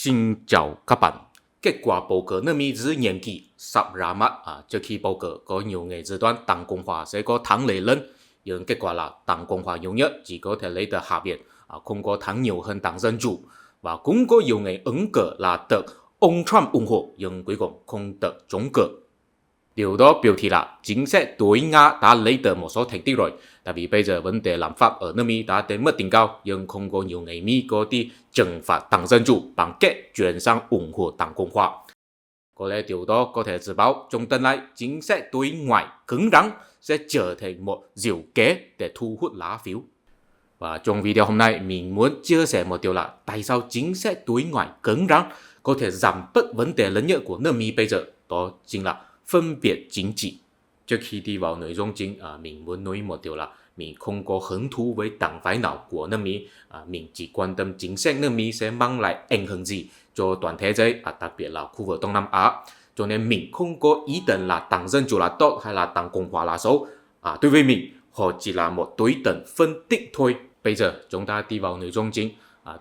Xin chào các bạn. Kết quả bầu cử nước Mỹ giữa nhiệm kỳ sắp ra mắt. Trước khi bầu cử có nhiều người dự đoán Đảng Cộng hòa sẽ có thắng lợi lớn, nhưng kết quả là Đảng Cộng hòa nhiều nhất chỉ có thể lấy được hạ viện, không có thắng nhiều hơn Đảng Dân Chủ. Và cũng có nhiều người ứng cử là được ông Trump ủng hộ, nhưng cuối cùng không được trúng cử. Điều đó biểu thị là chính sách đối Nga đã lấy được một số thành tích rồi. Tại vì bây giờ vấn đề lạm phát ở nước Mỹ đã đến mức đỉnh cao, nhưng không có nhiều người Mỹ có đi trừng phạt Đảng Dân Chủ bằng cách chuyển sang ủng hộ Đảng Cộng hòa. Có lẽ điều đó có thể dự báo trong tương lai chính sách đối ngoại cứng rắn sẽ trở thành một diệu kế để thu hút lá phiếu. Và trong video hôm nay mình muốn chia sẻ một điều là tại sao chính sách đối ngoại cứng rắn có thể giảm bớt vấn đề lớn nhất của nước Mỹ bây giờ, đó chính là phân biệt chính trị. Trước khi đi vào nội dung chính, mình muốn nói một điều là mình không có hứng thú với đảng phái nào của nước Mỹ. Mình chỉ quan tâm chính sách nước Mỹ sẽ mang lại ảnh hưởng gì cho toàn thế giới, đặc biệt là khu vực Đông Nam Á. Cho nên mình không có ý định là Đảng Dân Chủ là tốt hay là Đảng Cộng hòa là xấu. Đối với mình, họ chỉ là một đối tượng phân tích thôi. Bây giờ chúng ta đi vào nội dung chính.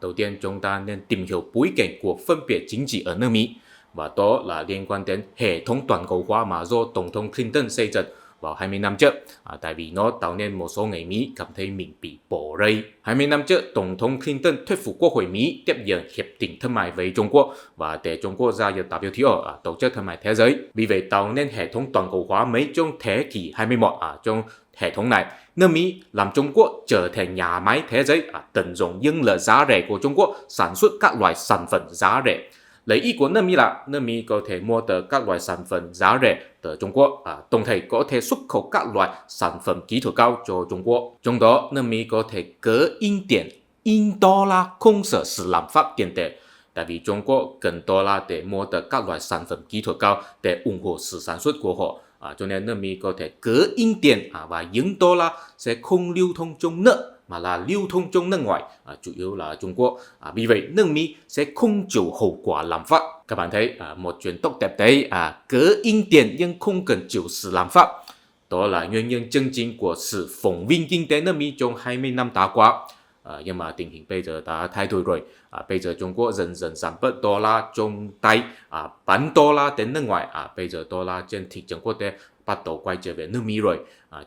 Đầu tiên chúng ta nên tìm hiểu bối cảnh của phân biệt chính trị ở nước Mỹ. Và đó là liên quan đến hệ thống toàn cầu hóa mà do Tổng thống Clinton xây dựng vào 20 năm trước. Tại vì nó tạo nên một số người Mỹ cảm thấy mình bị bỏ rơi. 20 năm trước, Tổng thống Clinton thuyết phục Quốc hội Mỹ tiếp nhận hiệp định thương mại với Trung Quốc và để Trung Quốc gia nhập WTO, Tổ chức Thương mại Thế giới. Vì vậy tạo nên hệ thống toàn cầu hóa mới trong thế kỷ 21. Trong hệ thống này, nước Mỹ làm Trung Quốc trở thành nhà máy thế giới, tận dụng những lợi giá rẻ của Trung Quốc sản xuất các loại sản phẩm giá rẻ. Lợi ích của nước Mỹ là nước Mỹ có thể mua được các loại sản phẩm giá rẻ từ Trung Quốc, đồng thời có thể xuất khẩu các loại sản phẩm kỹ thuật cao cho Trung Quốc. Trong đó, nước Mỹ có thể cỡ in tiền, in đô la không sợ sự lạm phát tiền tệ. Tại vì Trung Quốc cần đô la để mua được các loại sản phẩm kỹ thuật cao để ủng hộ sự sản xuất của họ. Cho nên nước Mỹ có thể cỡ in tiền và những đô la sẽ không lưu thông trong nước mà là lưu thông trong nước ngoài, chủ yếu là Trung Quốc. Vì vậy nước Mỹ sẽ không chịu hậu quả lạm phát. Các bạn thấy một chuyện tốt đẹp đấy, cỡ in tiền nhưng không cần chịu sự lạm phát. Đó là nguyên nhân chân chính của sự phồn vinh kinh tế nước Mỹ trong 20 năm đã qua. Nhưng mà tình hình bây giờ đã thay đổi rồi. Bây giờ Trung Quốc dần dần giảm bớt đô la trong tay, bán đô la đến nước ngoài. Bây giờ đô la trên thị trường quốc tế bắt đầu quay trở về nước Mỹ rồi.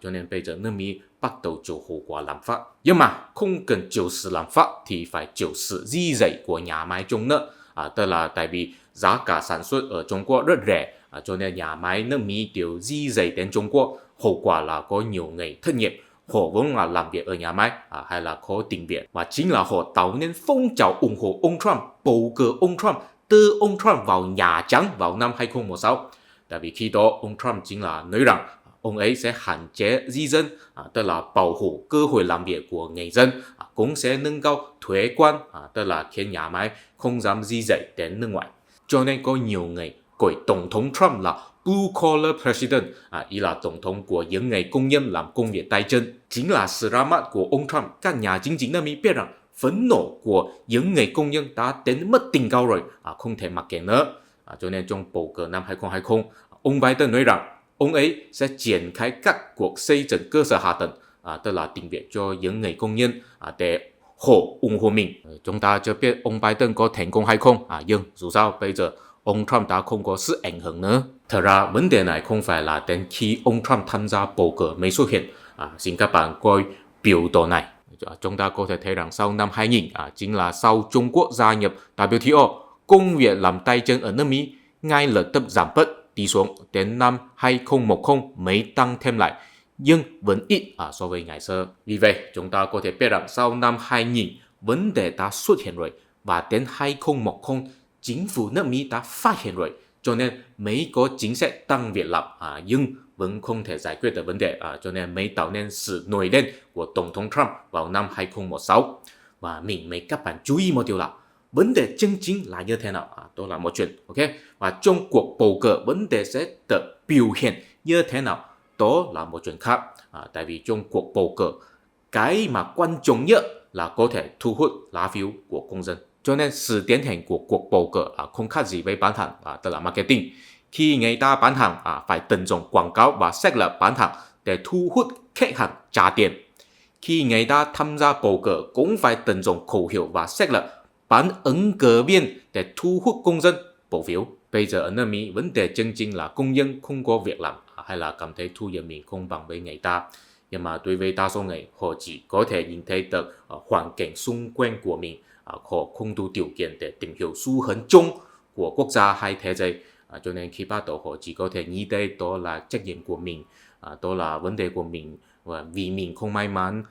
Cho nên bây giờ nước Mỹ bắt đầu chịu hậu quả lạm phát. Nhưng mà không cần chịu sự lạm phát thì phải chịu sự di dời của nhà máy trong nước. Tức là tại vì giá cả sản xuất ở Trung Quốc rất rẻ, cho nên nhà máy nước Mỹ đều di dời đến Trung Quốc. Hậu quả là có nhiều người thất nghiệp. Họ vốn là làm việc ở nhà máy hay là có tình việc, và chính là họ tạo nên phong trào ủng hộ ông Trump, bầu cử ông Trump, đưa ông Trump vào Nhà Trắng vào năm 2016. Tại vì khi đó ông Trump chính là nói rằng ông ấy sẽ hạn chế di dân, tức là bảo hộ cơ hội làm việc của người dân, cũng sẽ nâng cao thuế quan, tức là khiến nhà máy không dám di dời đến nước ngoài. Cho nên có nhiều người gọi Tổng thống Trump là Blue Collar President, ý là Tổng thống của những người công nhân làm công việc tay chân. Chính là sự ra mắt của ông Trump, các nhà chính trị nước Mỹ biết rằng phẫn nộ của những người công nhân đã đến mức đỉnh cao rồi, không thể mặc kệ nữa. Cho nên trong bầu cử năm 2020, ông Biden nói rằng ông ấy sẽ triển khai các cuộc xây dựng cơ sở hạ tầng, tức là tìm việc cho những người công nhân để họ ủng hộ mình. Chúng ta chưa biết ông Biden có thành công hay không, nhưng dù sao bây giờ ông Trump đã không có sự ảnh hưởng nữa. Thật ra vấn đề này không phải là đến khi ông Trump tham gia bầu cử mới xuất hiện. Xin các bạn coi biểu đồ này. Chúng ta có thể thấy rằng sau năm 2000, chính là sau Trung Quốc gia nhập WTO, công việc làm tay chân ở nước Mỹ ngay lập tức giảm bớt đi xuống, đến năm 2010 mới tăng thêm lại, nhưng vẫn ít so với ngày xưa. Vì vậy chúng ta có thể biết rằng sau năm 2000 vấn đề đã xuất hiện rồi, và đến 2010 chính phủ nước Mỹ đã phát hiện rồi, cho nên mới có chính sách tăng việc làm, nhưng vẫn không thể giải quyết được vấn đề, cho nên mới tạo nên sự nổi lên của Tổng thống Trump vào năm 2016. Và mình mấy các bạn chú ý một điều là vấn đề chân chính là như thế nào, đó là một chuyện, ok? Và trong cuộc bầu cử vấn đề sẽ được biểu hiện như thế nào, đó là một chuyện khác. Tại vì trong cuộc bầu cử, cái mà quan trọng nhất là có thể thu hút lá phiếu của công dân. Cho nên sự tiến hành của cuộc bầu cử không khác gì với bán hàng, tức là marketing. Khi người ta bán hàng, phải tận dụng quảng cáo và sách lược bán hàng để thu hút khách hàng trả tiền. Khi người ta tham gia bầu cử cũng phải tận dụng khẩu hiệu và sách lược bán ứng cử viên để thu hút công dân bỏ phiếu. Bây giờ ở nước Mỹ vấn đề chân chính là công dân không có việc làm hay là cảm thấy thu nhập mình không bằng với người ta. Nhưng mà đối với đa số người, họ chỉ có thể nhìn thấy được hoàn cảnh xung quanh của mình, họ không đủ điều kiện để tìm hiểu xu hướng chung của quốc gia hay thế giới. Cho nên khi bắt đầu họ chỉ có thể nghĩ đây đó là trách nhiệm của mình, đó là vấn đề của mình, và vì mình không may mắn,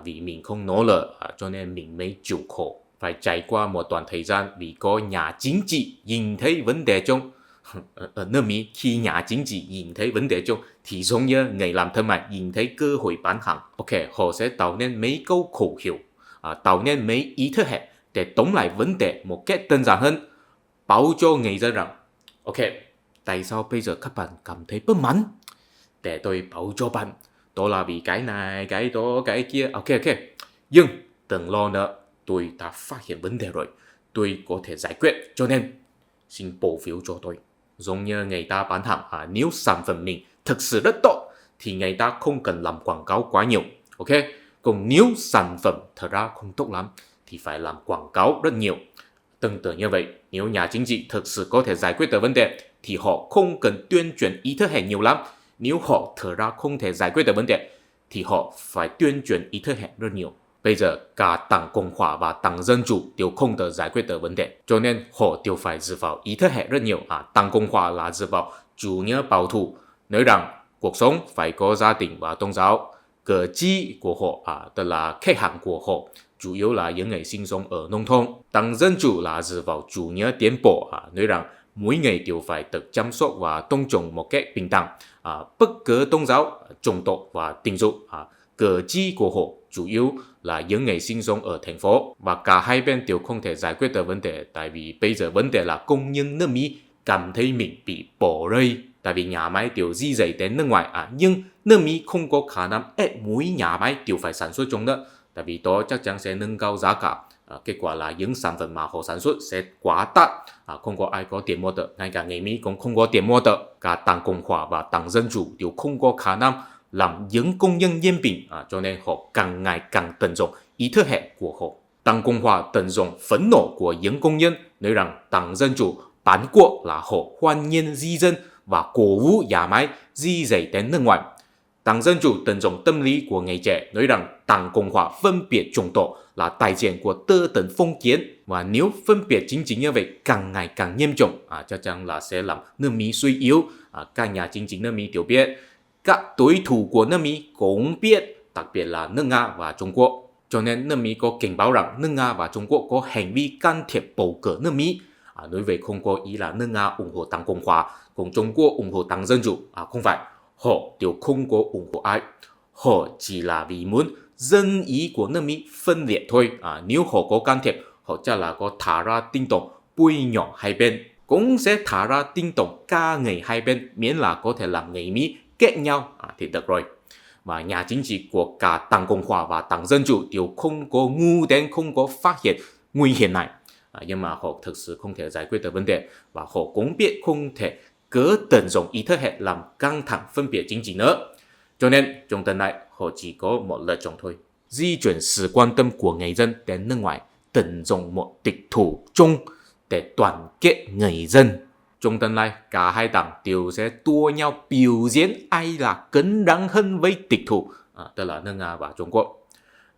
vì mình không nỗ lực, cho nên mình mới chịu khổ. Phải trải qua một đoạn thời gian vì có nhà chính trị nhìn thấy vấn đề chung. Ở nước Mỹ, khi nhà chính trị nhìn thấy vấn đề chung thì giống như người làm thương mại nhìn thấy cơ hội bán hàng. Ok, họ sẽ tạo nên mấy câu khẩu hiệu, tạo nên mấy ý thức hệ để tóm lại vấn đề một cách đơn giản hơn, báo cho người dân rằng ok, tại sao bây giờ các bạn cảm thấy bất mãn? Để tôi báo cho bạn, đó là vì cái này, cái đó, cái kia. Ok, nhưng đừng lo nữa, tôi đã phát hiện vấn đề rồi, tôi có thể giải quyết, cho nên xin bỏ phiếu cho tôi. Giống như người ta bán hàng, nếu sản phẩm mình thực sự rất tốt thì người ta không cần làm quảng cáo quá nhiều. Ok, còn nếu sản phẩm thật ra không tốt lắm thì phải làm quảng cáo rất nhiều. Tương tự như vậy, nếu nhà chính trị thực sự có thể giải quyết được vấn đề thì họ không cần tuyên truyền ý thức hệ nhiều lắm. Nếu họ thật ra không thể giải quyết được vấn đề thì họ phải tuyên truyền ý thức hệ rất nhiều. Bây giờ cả Đảng Cộng hòa và Đảng Dân chủ đều không thể giải quyết được vấn đề, cho nên họ đều phải dựa vào ý thức hệ rất nhiều. Đảng Cộng hòa là dựa vào chủ nghĩa bảo thủ, nói rằng cuộc sống phải có gia đình và tôn giáo. Cử tri của họ, tức là khách hàng của họ, chủ yếu là những người sinh sống ở nông thôn. Đảng Dân chủ là dựa vào chủ nghĩa tiến bộ, nói rằng mỗi người đều phải được chăm sóc và tôn trọng một cách bình đẳng, bất cứ tôn giáo, chủng tộc và tình dục. Cử tri của họ chủ yếu là những người sinh sống ở thành phố, và cả hai bên đều không thể giải quyết được vấn đề, tại vì bây giờ vấn đề là công nhân nước Mỹ cảm thấy mình bị bỏ rơi, tại vì nhà máy đều di rời đến nước ngoài, nhưng nước Mỹ không có khả năng ép mỗi nhà máy đều phải sản xuất trong nước, tại vì đó chắc chắn sẽ nâng cao giá cả. Kết quả là những sản phẩm mà họ sản xuất sẽ quá đắt, không có ai có tiền mua được, ngay cả người Mỹ cũng không có tiền mua được. Cả Đảng Cộng hòa và Đảng Dân chủ đều không có khả năng làm những công nhân yên bình, cho nên họ càng ngày càng tận dụng ý thức hệ của họ. Đảng Cộng hòa tận dụng phẫn nộ của những công nhân, nói rằng Đảng Dân chủ bán quốc là họ hoan nghênh di dân và cổ vũ nhà máy di rời đến nước ngoài. Đảng Dân chủ tận dụng tâm lý của người trẻ, nói rằng Đảng Cộng hòa phân biệt chủng tộc là đại diện của tư tưởng phong kiến, và nếu phân biệt chính trị như vậy càng ngày càng nghiêm trọng, chắc chắn là sẽ làm nước Mỹ suy yếu. Các nhà chính trị nước Mỹ đều biết, các đối thủ của nước Mỹ cũng biết, đặc biệt là nước Nga và Trung Quốc. Cho nên nước Mỹ có cảnh báo rằng nước Nga và Trung Quốc có hành vi can thiệp bầu cử nước Mỹ. Nói về không có ý là nước Nga ủng hộ Đảng Cộng hòa, còn Trung Quốc ủng hộ Đảng Dân chủ. Không phải, họ đều không có ủng hộ ai. Họ chỉ là vì muốn dân ý của nước Mỹ phân liệt thôi. Nếu họ có can thiệp, họ chắc là có thả ra tin tòng bôi nhọ hai bên, cũng sẽ thả ra tin tòng ca ngợi hai bên, miễn là có thể làm người Mỹ kết nhau thì được rồi. Và nhà chính trị của cả Đảng Cộng hòa và Đảng Dân chủ đều không có ngu đến không có phát hiện nguy hiểm này, nhưng mà họ thực sự không thể giải quyết được vấn đề, và họ cũng biết không thể cứ tận dụng ý thức hệ làm căng thẳng phân biệt chính trị nữa. Cho nên trong tuần này họ chỉ có một lựa chọn thôi: di chuyển sự quan tâm của người dân đến nước ngoài, tận dụng một địch thủ chung để đoàn kết người dân. Trong tương lai, cả hai đảng đều sẽ đua nhau biểu diễn ai là cứng rắn hơn với địch thủ, tức là nước Nga và Trung Quốc.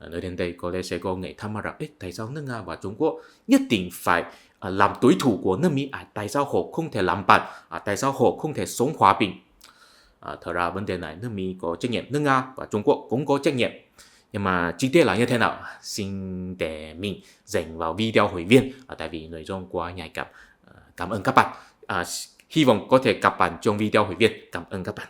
Nói đến đây có lẽ sẽ có người thắc mắc rằng tại sao nước Nga và Trung Quốc nhất định phải làm đối thủ của nước Mỹ? Tại sao họ không thể làm bạn? Tại sao họ không thể sống hòa bình? Thật ra vấn đề này nước Mỹ có trách nhiệm, nước Nga và Trung Quốc cũng có trách nhiệm. Nhưng mà chi tiết là như thế nào xin để mình dành vào video hội viên, tại vì nội dung quá nhạy cảm. Cảm ơn các bạn. Hy vọng có thể gặp bạn trong video hội viên. Cảm ơn các bạn.